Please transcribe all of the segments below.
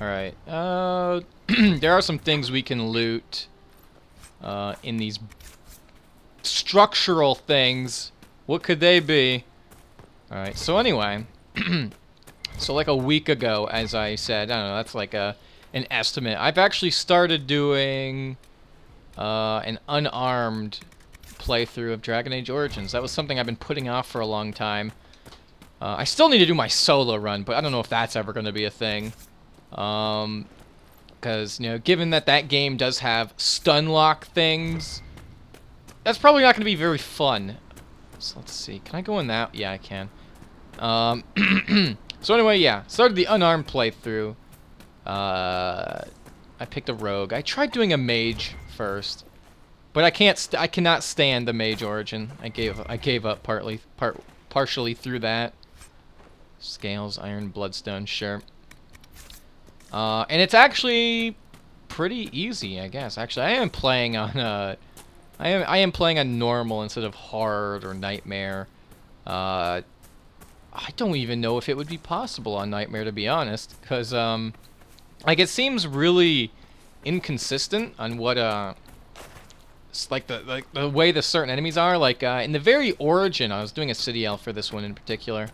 Alright. There are some things we can loot in these structural things. What could they be? Alright, so anyway. So like a week ago, as I said, I don't know, that's like an estimate. I've actually started doing an unarmed playthrough of Dragon Age Origins. That was something I've been putting off for a long time. I still need to do my solo run, but I don't know if that's ever going to be a thing. Because, you know, given that that game does have stun lock things, that's probably not going to be very fun. So let's see. Can I go in that? Yeah, I can. So anyway, yeah. Started the unarmed playthrough. I picked a rogue. I tried doing a mage first, but I cannot stand the mage origin. I gave up partially through that. Scales, iron, bloodstone, sure. And it's actually pretty easy, I guess. Actually, I am playing on I am playing on normal instead of hard or nightmare. I don't even know if it would be possible on nightmare, to be honest, because like it seems really inconsistent on what like the way the certain enemies are. Like in the very origin, I was doing a city elf for this one in particular.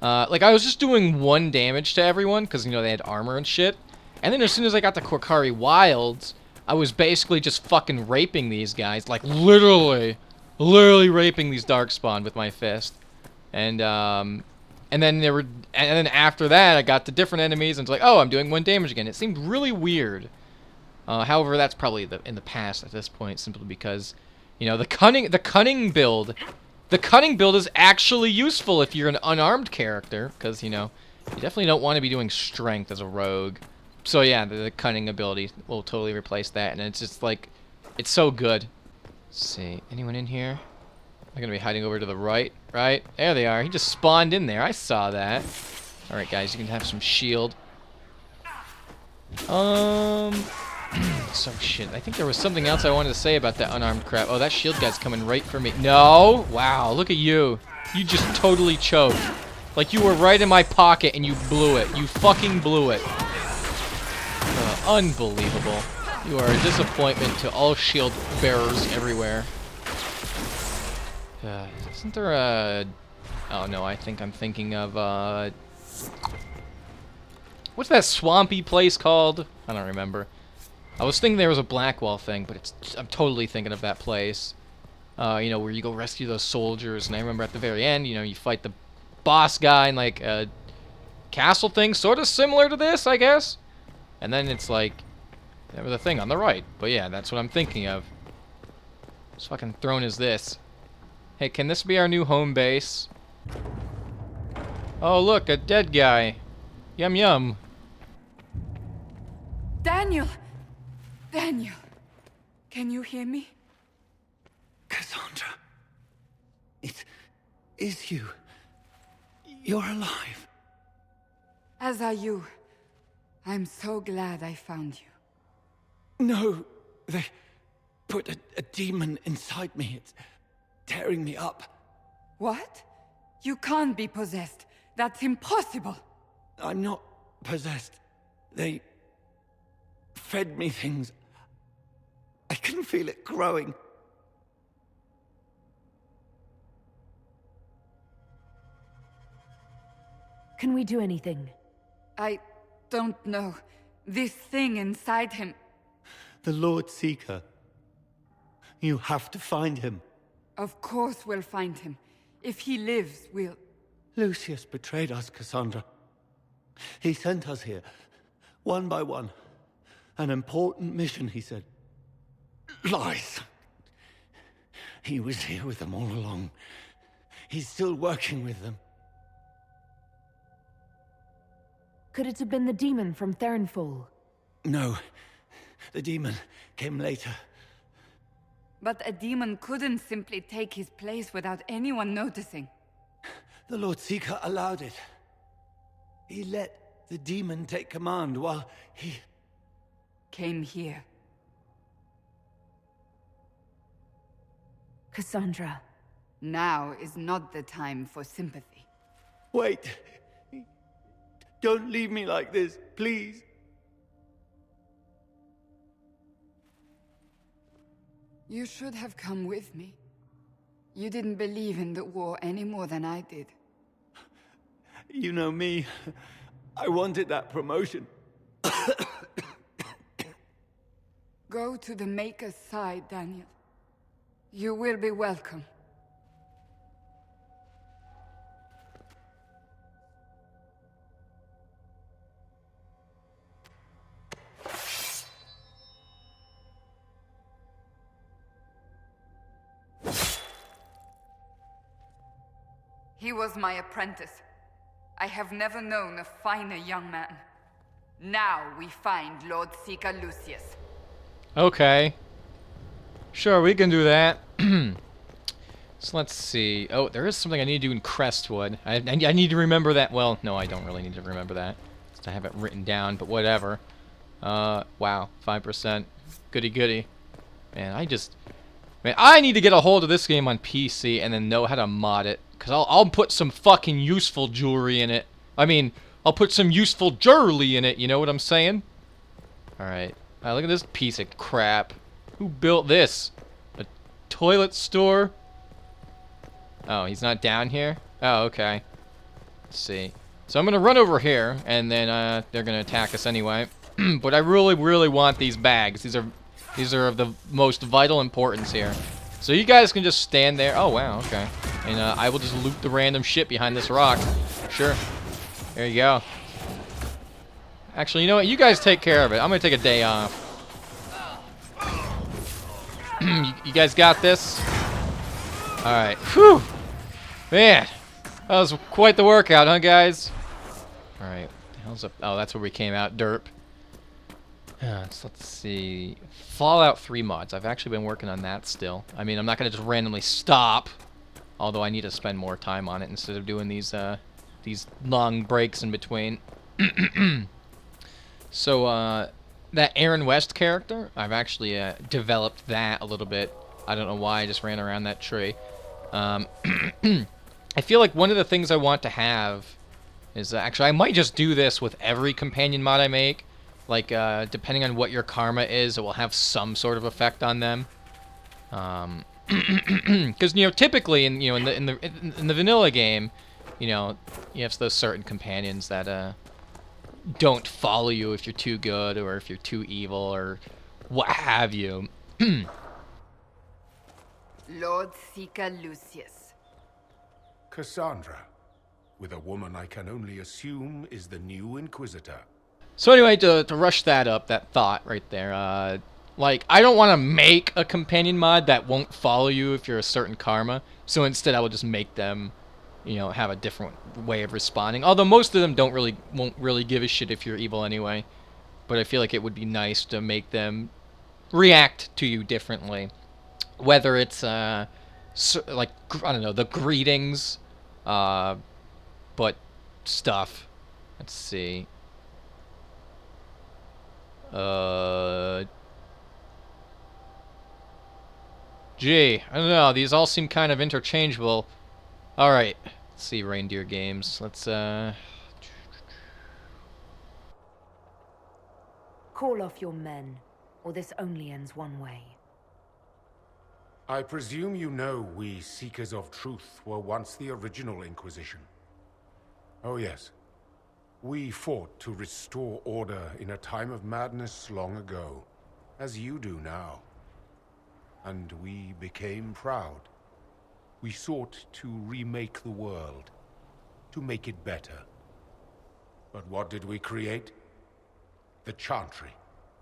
Like, I was just doing 1 damage to everyone, because, you know, they had armor and shit. And then as soon as I got to Korcari Wilds, I was basically just fucking raping these guys. Like, literally raping these Darkspawn with my fist. And then after that, I got to different enemies, and it's like, oh, I'm doing 1 damage again. It seemed really weird. However, that's probably in the past at this point, simply because, you know, the cunning build... The cunning build is actually useful if you're an unarmed character, because, you know, you definitely don't want to be doing strength as a rogue. So yeah, the cunning ability will totally replace that, and it's just like, it's so good. Let's see, anyone in here? I'm gonna be hiding over to the right, right? There they are. He just spawned in there. I saw that. Alright, guys, you can have some shield. So shit, I think there was something else I wanted to say about that unarmed crap. Oh, that shield guy's coming right for me. No! Wow, look at you. You just totally choked. Like you were right in my pocket and you blew it. You fucking blew it. Unbelievable. You are a disappointment to all shield bearers everywhere. Isn't there a... Oh no, I think I'm thinking of, what's that swampy place called? I don't remember. I was thinking there was a Blackwall thing, but I'm totally thinking of that place. You know, where you go rescue those soldiers, and I remember at the very end, you know, you fight the boss guy in, like, a castle thing, sort of similar to this, I guess? And then it's like, there was a thing on the right. But yeah, that's what I'm thinking of. What fucking throne is this? Hey, can this be our new home base? Oh, look, a dead guy. Yum yum. Daniel! Daniel, can you hear me? Cassandra, it is you. You're alive. As are you. I'm so glad I found you. No, they put a demon inside me. It's tearing me up. What? You can't be possessed. That's impossible. I'm not possessed. They fed me things. I can feel it growing. Can we do anything? I don't know. This thing inside him... The Lord Seeker. You have to find him. Of course we'll find him. If he lives, we'll... Lucius betrayed us, Cassandra. He sent us here, one by one. An important mission, he said. Lies. He was here with them all along. He's still working with them. Could it have been the demon from Therenfall? No. The demon came later. But a demon couldn't simply take his place without anyone noticing. The Lord Seeker allowed it. He let the demon take command while he... Came here. Cassandra. Now is not the time for sympathy. Wait. Don't leave me like this, please. You should have come with me. You didn't believe in the war any more than I did. You know me. I wanted that promotion. Go to the Maker's side, Daniel. You will be welcome. He was my apprentice. I have never known a finer young man. Now we find Lord Sika Lucius. Okay. Sure, we can do that. So let's see. Oh, there is something I need to do in Crestwood. I need to remember that. Well, no, I don't really need to remember that. Just I have it written down, but whatever. Wow, 5%. Goody goody. Man, I need to get a hold of this game on PC and then know how to mod it. Because I'll put some fucking useful jewelry in it. I mean, I'll put some useful jewelry in it, you know what I'm saying? Alright. Look at this piece of crap. Who built this? A toilet store? Oh, he's not down here? Oh, okay. Let's see. So I'm gonna run over here, and then they're gonna attack us anyway. But I really, really want these bags. These are of the most vital importance here. So you guys can just stand there. Oh, wow, okay. And I will just loot the random shit behind this rock. Sure. There you go. Actually, you know what? You guys take care of it. I'm going to take a day off. You guys got this? Alright. Whew. Man. That was quite the workout, huh, guys? Alright. What the hell's up? Oh, that's where we came out. Derp. So let's see. Fallout 3 mods. I've actually been working on that still. I mean, I'm not going to just randomly stop. Although I need to spend more time on it instead of doing these long breaks in between. So, that Aaron West character, I've actually developed that a little bit. I don't know why, I just ran around that tree. I feel like one of the things I want to have is... actually, I might just do this with every companion mod I make. Like, depending on what your karma is, it will have some sort of effect on them. Because, you know, typically in the vanilla game, you know, you have those certain companions that don't follow you if you're too good or if you're too evil or what have you. Lord Sika Lucius. Cassandra, with a woman I can only assume is the new Inquisitor. So anyway, to rush that up, that thought right there, like, I don't want to make a companion mod that won't follow you if you're a certain karma, so instead I will just make them, you know, have a different way of responding. Although most of them won't really give a shit if you're evil anyway. But I feel like it would be nice to make them react to you differently. Whether it's, like, I don't know, the greetings, but stuff. Let's see. Gee, I don't know, these all seem kind of interchangeable. Alright, let's see, reindeer games. Let's, Call off your men, or this only ends one way. I presume you know we Seekers of Truth were once the original Inquisition. Oh yes. We fought to restore order in a time of madness long ago, as you do now. And we became proud. We sought to remake the world, to make it better. But what did we create? The Chantry,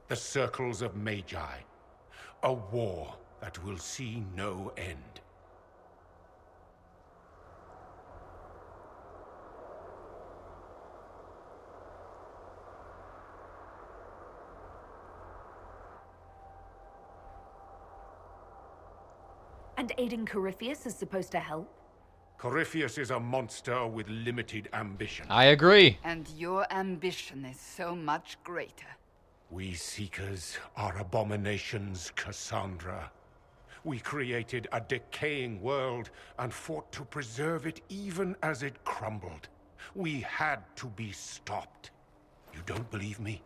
the Circles of Magi. A war that will see no end. And aiding Corypheus is supposed to help? Corypheus is a monster with limited ambition. I agree. And your ambition is so much greater. We Seekers are abominations, Cassandra. We created a decaying world and fought to preserve it even as it crumbled. We had to be stopped. You don't believe me?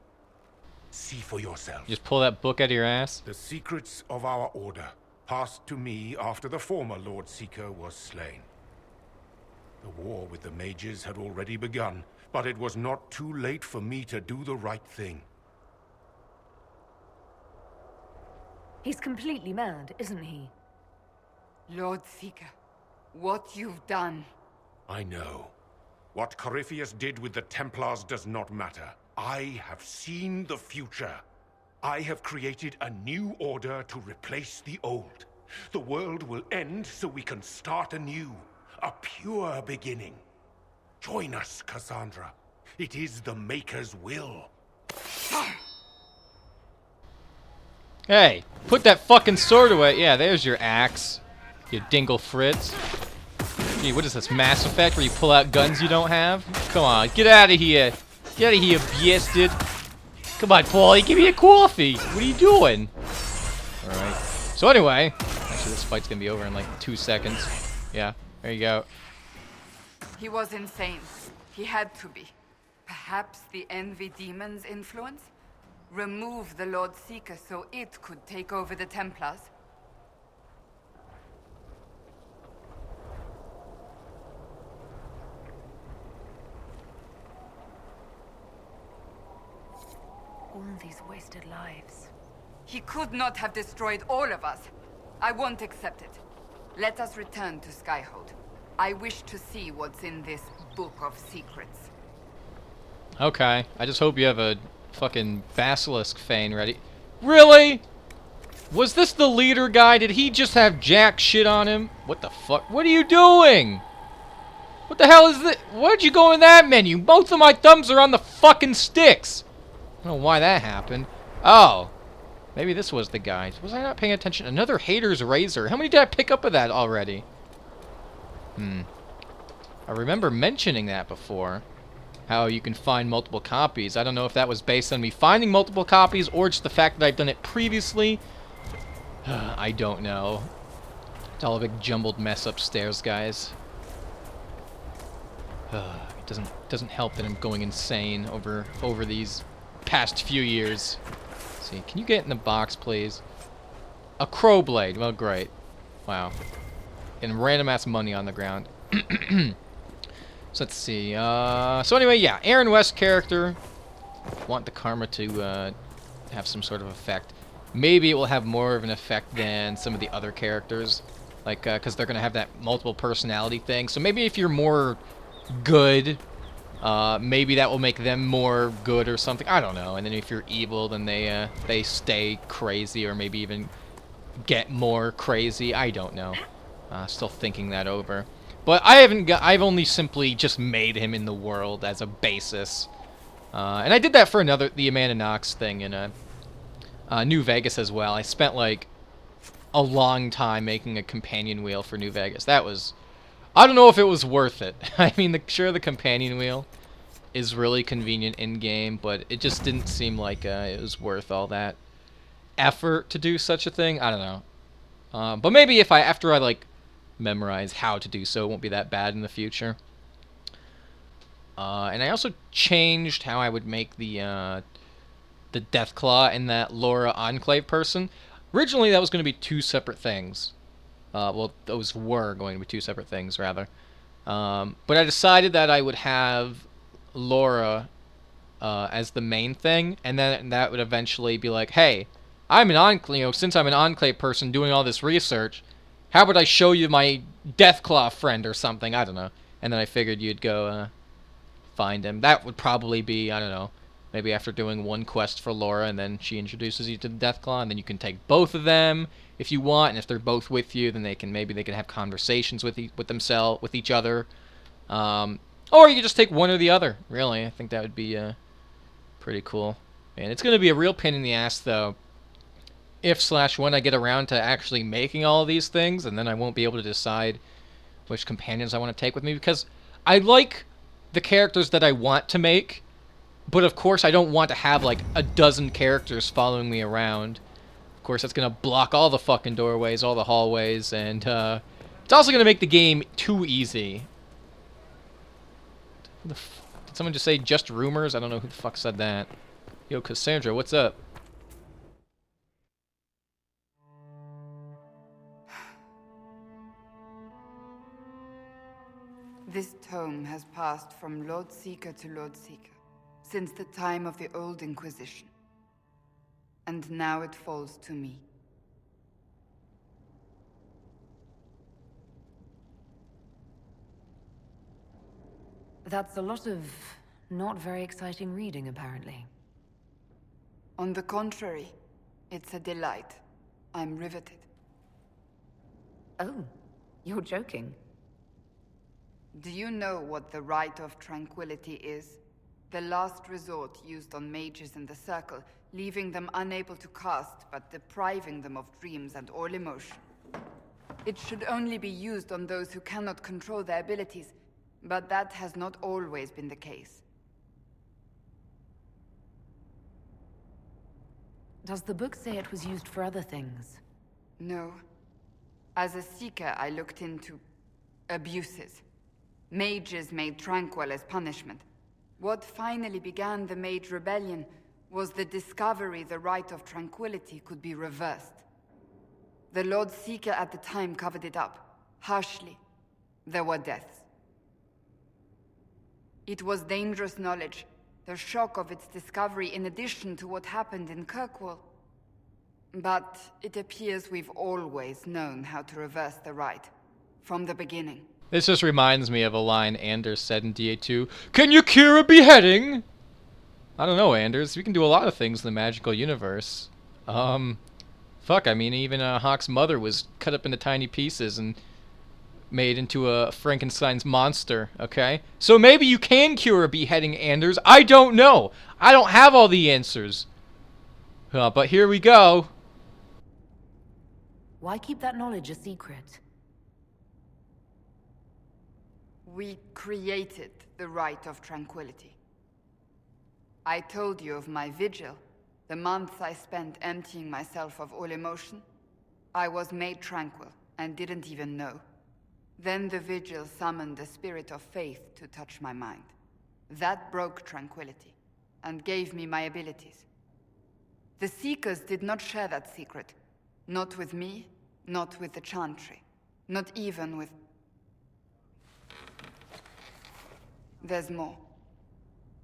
See for yourself. Just pull that book out of your ass. The secrets of our order, passed to me after the former Lord Seeker was slain. The war with the mages had already begun, but it was not too late for me to do the right thing. He's completely mad, isn't he? Lord Seeker, what you've done. I know. What Corypheus did with the Templars does not matter. I have seen the future. I have created a new order to replace the old. The world will end so we can start anew. A pure beginning. Join us, Cassandra. It is the Maker's will. Hey, put that fucking sword away. Yeah, there's your axe. You dingle fritz. Gee, what is this, Mass Effect, where you pull out guns you don't have? Come on, get out of here. Get out of here, bastard. Come on, Paulie, give me a coffee. What are you doing? Alright. So anyway, actually this fight's gonna be over in like 2 seconds. Yeah, there you go. He was insane. He had to be. Perhaps the Envy Demon's influence? Remove the Lord Seeker so it could take over the Templars? All these wasted lives. He could not have destroyed all of us. I won't accept it. Let us return to Skyhold. I wish to see what's in this book of secrets. Okay, I just hope you have a fucking basilisk fane ready. Really? Was this the leader guy? Did he just have jack shit on him? What the fuck? What are you doing? What the hell is this? Why'd you go in that menu? Both of my thumbs are on the fucking sticks. I don't know why that happened. Oh. Maybe this was the guy. Was I not paying attention? Another Hater's Razor. How many did I pick up of that already? I remember mentioning that before. How you can find multiple copies. I don't know if that was based on me finding multiple copies or just the fact that I've done it previously. I don't know. It's all a big jumbled mess upstairs, guys. It doesn't help that I'm going insane over these past few years. Let's see, can you get in the box, please? A crow blade. Well, great. Wow. And random ass money on the ground. So let's see. So anyway, yeah, Aaron West character. Want the karma to have some sort of effect. Maybe it will have more of an effect than some of the other characters, like because they're gonna have that multiple personality thing. So maybe if you're more good, maybe that will make them more good or something. I don't know. And then if you're evil, then they stay crazy or maybe even get more crazy. I don't know. Still thinking that over. But I've only simply just made him in the world as a basis. And I did that for the Amanda Knox thing in New Vegas as well. I spent like a long time making a companion wheel for New Vegas. That was, I don't know if it was worth it. I mean, sure, the companion wheel is really convenient in-game, but it just didn't seem like it was worth all that effort to do such a thing. I don't know. But maybe if after I like memorize how to do so, it won't be that bad in the future. And I also changed how I would make the Deathclaw and that Laura Enclave person. Originally, that was going to be two separate things. Well, those were going to be two separate things, rather. But I decided that I would have Laura as the main thing, and then that would eventually be like, hey, I'm an Enclave, since I'm an Enclave person doing all this research, how about I show you my Deathclaw friend or something? I don't know. And then I figured you'd go find him. That would probably be, I don't know, maybe after doing one quest for Laura, and then she introduces you to the Deathclaw, and then you can take both of them if you want, and if they're both with you, then they can have conversations with each other. Or you can just take one or the other, really. I think that would be pretty cool. And it's going to be a real pain in the ass, though, if/when I get around to actually making all of these things, and then I won't be able to decide which companions I want to take with me, because I like the characters that I want to make, but of course I don't want to have like a dozen characters following me around. Of course, that's going to block all the fucking doorways, all the hallways, and it's also going to make the game too easy. Did someone just say just rumors? I don't know who the fuck said that. Yo, Cassandra, what's up? This tome has passed from Lord Seeker to Lord Seeker since the time of the Old Inquisition. And now it falls to me. That's a lot of not very exciting reading, apparently. On the contrary, it's a delight. I'm riveted. Oh, you're joking. Do you know what the Rite of Tranquility is? The last resort used on mages in the Circle, leaving them unable to cast, but depriving them of dreams and all emotion. It should only be used on those who cannot control their abilities, but that has not always been the case. Does the book say it was used for other things? No. As a Seeker, I looked into abuses. Mages made Tranquil as punishment. What finally began the Mage Rebellion was the discovery the Rite of Tranquility could be reversed. The Lord Seeker at the time covered it up, harshly. There were deaths. It was dangerous knowledge, the shock of its discovery in addition to what happened in Kirkwall. But it appears we've always known how to reverse the Rite, from the beginning. This just reminds me of a line Anders said in DA2. Can you cure a beheading? I don't know, Anders. We can do a lot of things in the magical universe. Fuck, I mean, even Hawk's mother was cut up into tiny pieces and made into a Frankenstein's monster, okay? So maybe you can cure a beheading, Anders. I don't know. I don't have all the answers. But here we go. Why keep that knowledge a secret? We created the Rite of Tranquility. I told you of my vigil, the months I spent emptying myself of all emotion. I was made tranquil and didn't even know. Then the vigil summoned the spirit of faith to touch my mind. That broke tranquility and gave me my abilities. The Seekers did not share that secret. Not with me, not with the Chantry, not even with... There's more.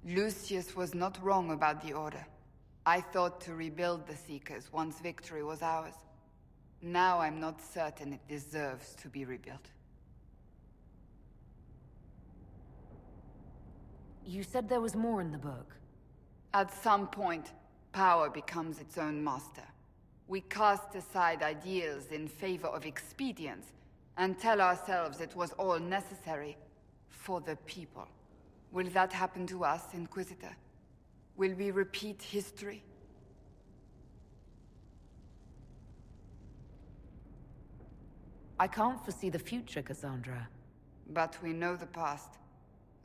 Lucius was not wrong about the Order. I thought to rebuild the Seekers once victory was ours. Now I'm not certain it deserves to be rebuilt. You said there was more in the book. At some point, power becomes its own master. We cast aside ideals in favor of expedience, and tell ourselves it was all necessary for the people. Will that happen to us, Inquisitor? Will we repeat history? I can't foresee the future, Cassandra. But we know the past.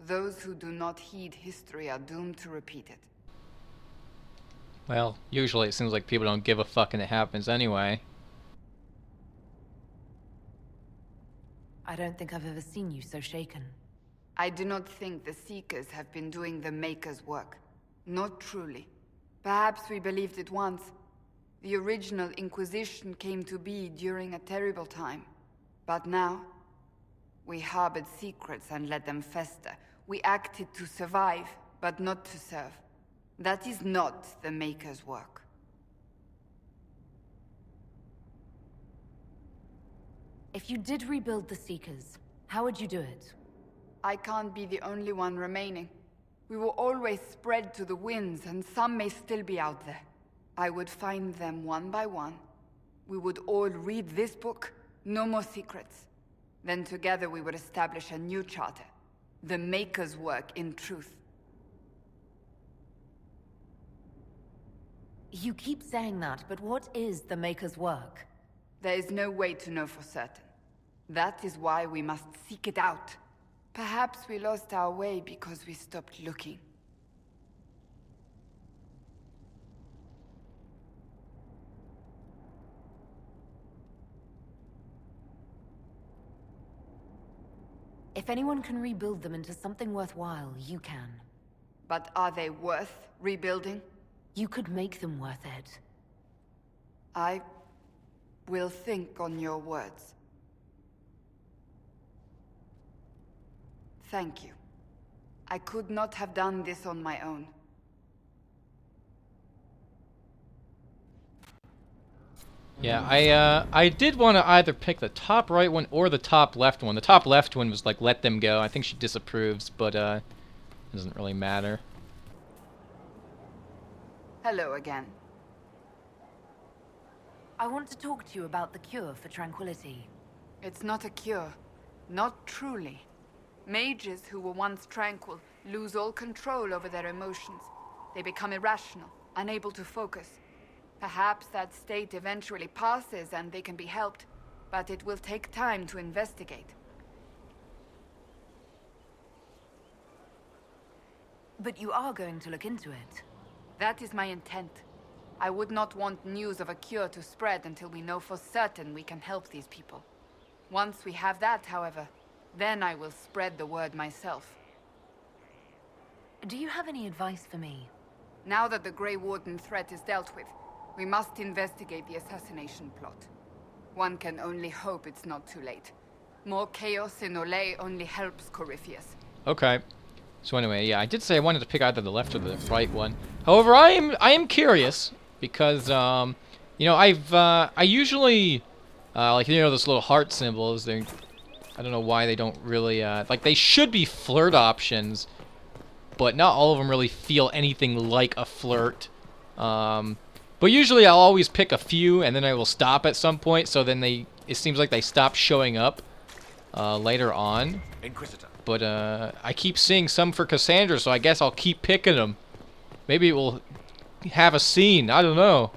Those who do not heed history are doomed to repeat it. Well, usually it seems like people don't give a fuck and it happens anyway. I don't think I've ever seen you so shaken. I do not think the Seekers have been doing the Maker's work. Not truly. Perhaps we believed it once. The original Inquisition came to be during a terrible time. But now, we harbored secrets and let them fester. We acted to survive, but not to serve. That is not the Maker's work. If you did rebuild the Seekers, how would you do it? I can't be the only one remaining. We will always spread to the winds, and some may still be out there. I would find them one by one. We would all read this book, no more secrets. Then together we would establish a new charter. The Maker's work in truth. You keep saying that, but what is the Maker's work? There is no way to know for certain. That is why we must seek it out. Perhaps we lost our way because we stopped looking. If anyone can rebuild them into something worthwhile, you can. But are they worth rebuilding? You could make them worth it. I will think on your words. Thank you. I could not have done this on my own. Yeah, I did want to either pick the top right one or the top left one. The top left one was like, let them go. I think she disapproves, but it doesn't really matter. Hello again. I want to talk to you about the cure for tranquility. It's not a cure. Not truly. Mages who were once tranquil lose all control over their emotions. They become irrational, unable to focus. Perhaps that state eventually passes and they can be helped, but it will take time to investigate. But you are going to look into it. That is my intent. I would not want news of a cure to spread until we know for certain we can help these people. Once we have that, however, then I will spread the word myself. Do you have any advice for me? Now that the Grey Warden threat is dealt with, we must investigate the assassination plot. One can only hope it's not too late. More chaos in Olay only helps Corypheus. Okay. So anyway, yeah, I did say I wanted to pick either the left or the right one. However, I am curious because you know, I usually like, you know, those little heart symbols. I don't know why they don't really like, they should be flirt options, but not all of them really feel anything like a flirt. But usually I'll always pick a few and then I will stop at some point, so then it seems like they stop showing up later on. Inquisitor. But I keep seeing some for Cassandra, so I guess I'll keep picking them. Maybe it will have a scene. I don't know.